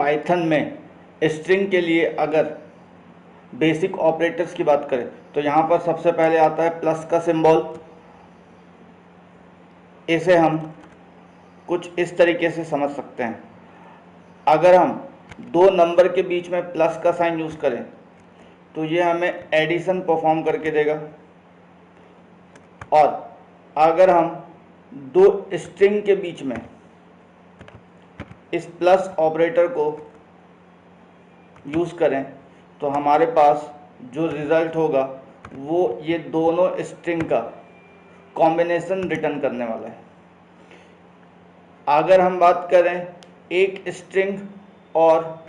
Python में string के लिए अगर बेसिक ऑपरेटर्स की बात करें तो यहाँ पर सबसे पहले आता है प्लस का सिंबल। इसे हम कुछ इस तरीके से समझ सकते हैं। अगर हम दो नंबर के बीच में प्लस का साइन यूज़ करें तो ये हमें एडिशन परफॉर्म करके देगा, और अगर हम दो स्ट्रिंग के बीच में इस प्लस ऑपरेटर को यूज़ करें तो हमारे पास जो रिज़ल्ट होगा वो ये दोनों स्ट्रिंग का कॉम्बिनेशन रिटर्न करने वाला है। अगर हम बात करें एक स्ट्रिंग और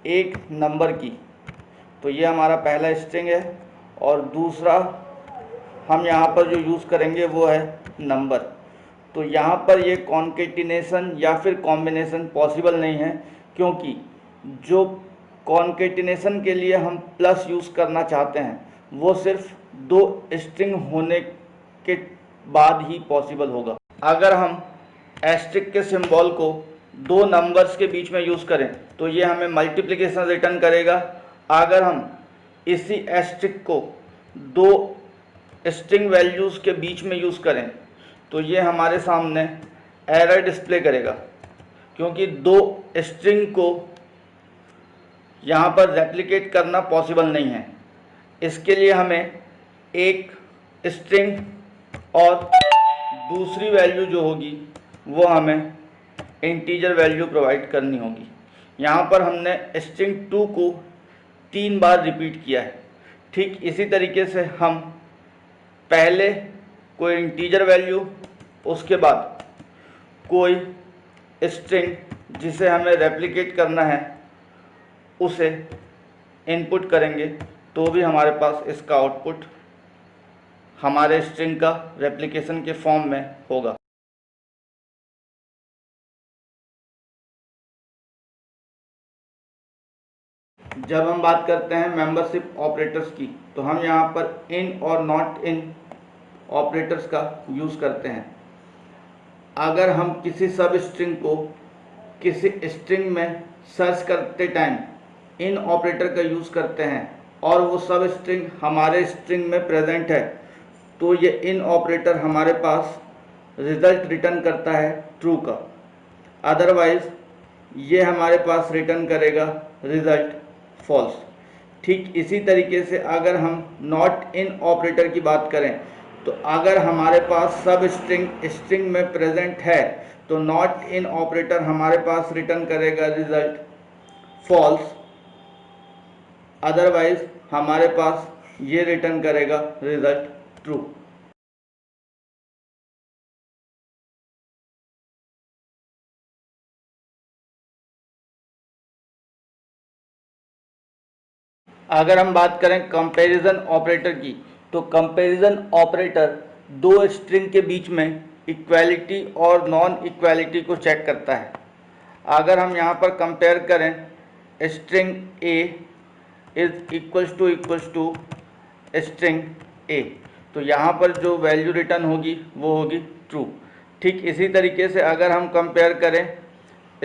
एक नंबर की, तो ये हमारा पहला स्ट्रिंग है और दूसरा हम यहाँ पर जो यूज़ करेंगे वो है नंबर। तो यहाँ पर ये कॉन्केटिनेशन या फिर कॉम्बिनेशन पॉसिबल नहीं है, क्योंकि जो कॉन्केटिनेशन के लिए हम प्लस यूज़ करना चाहते हैं वो सिर्फ दो स्ट्रिंग होने के बाद ही पॉसिबल होगा। अगर हम एस्ट्रिक के सिंबल को दो नंबर्स के बीच में यूज़ करें तो ये हमें मल्टीप्लिकेशन रिटर्न करेगा। अगर हम इसी एस्ट्रिक को दो स्ट्रिंग वैल्यूज़ के बीच में यूज़ करें तो ये हमारे सामने एरर डिस्प्ले करेगा, क्योंकि दो स्ट्रिंग को यहाँ पर रेप्लिकेट करना पॉसिबल नहीं है। इसके लिए हमें एक स्ट्रिंग और दूसरी वैल्यू जो होगी वो हमें इंटीजर वैल्यू प्रोवाइड करनी होगी। यहाँ पर हमने स्ट्रिंग 2 को 3 बार रिपीट किया है। ठीक इसी तरीके से हम पहले कोई इंटीजर वैल्यू, उसके बाद कोई स्ट्रिंग जिसे हमें रेप्लिकेट करना है उसे इनपुट करेंगे तो भी हमारे पास इसका आउटपुट हमारे स्ट्रिंग का रेप्लिकेशन के फॉर्म में होगा। जब हम बात करते हैं मेंबरशिप ऑपरेटर्स की तो हम यहाँ पर इन और नॉट इन ऑपरेटर्स का यूज़ करते हैं। अगर हम किसी सब स्ट्रिंग को किसी स्ट्रिंग में सर्च करते टाइम इन ऑपरेटर का यूज़ करते हैं और वो सब स्ट्रिंग हमारे स्ट्रिंग में प्रेजेंट है तो ये इन ऑपरेटर हमारे पास रिज़ल्ट रिटर्न करता है ट्रू का। अदरवाइज़ ये हमारे पास रिटर्न करेगा रिज़ल्ट फॉल्स। ठीक इसी तरीके से अगर हम नॉट इन ऑपरेटर की बात करें तो अगर हमारे पास सब स्ट्रिंग में प्रेजेंट है तो नॉट इन ऑपरेटर हमारे पास रिटर्न करेगा रिज़ल्ट फॉल्स। अदरवाइज हमारे पास ये रिटर्न करेगा रिज़ल्ट ट्रू। अगर हम बात करें कंपैरिजन ऑपरेटर की तो कंपैरिजन ऑपरेटर दो स्ट्रिंग के बीच में इक्वालिटी और नॉन इक्वालिटी को चेक करता है। अगर हम यहाँ पर कंपेयर करें string A is equals to string A तो यहाँ पर जो वैल्यू रिटर्न होगी वो होगी ट्रू। ठीक इसी तरीके से अगर हम कंपेयर करें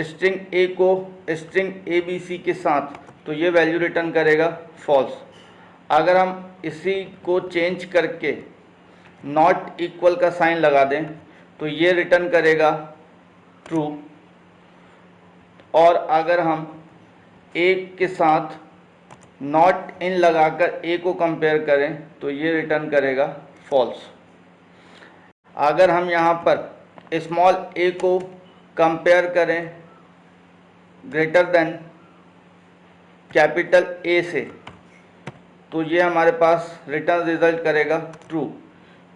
स्ट्रिंग ए को स्ट्रिंग ए बी सी के साथ तो ये वैल्यू रिटर्न करेगा फॉल्स। अगर हम इसी को चेंज करके नॉट इक्वल का साइन लगा दें तो ये रिटर्न करेगा ट्रू, और अगर हम ए के साथ नॉट इन लगाकर ए को कंपेयर करें तो ये रिटर्न करेगा फॉल्स। अगर हम यहाँ पर स्मॉल ए को कंपेयर करें ग्रेटर देन कैपिटल ए से तो ये हमारे पास रिटर्न रिजल्ट करेगा ट्रू,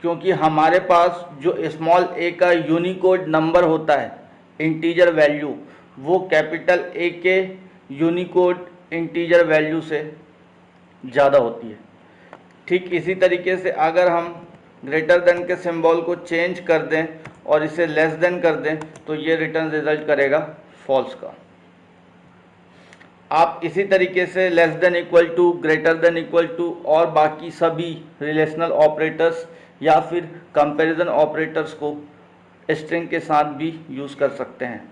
क्योंकि हमारे पास जो स्मॉल ए का यूनिकोड नंबर होता है इंटीजर वैल्यू वो कैपिटल ए के यूनिकोड इंटीजर वैल्यू से ज़्यादा होती है। ठीक इसी तरीके से अगर हम ग्रेटर देन के सिंबल को चेंज कर दें और इसे लेस देन कर दें तो ये रिटर्न रिजल्ट करेगा फॉल्स का। आप इसी तरीके से less than equal to, greater than equal to और बाकी सभी रिलेशनल ऑपरेटर्स या फिर कंपैरिजन ऑपरेटर्स को स्ट्रिंग के साथ भी यूज़ कर सकते हैं।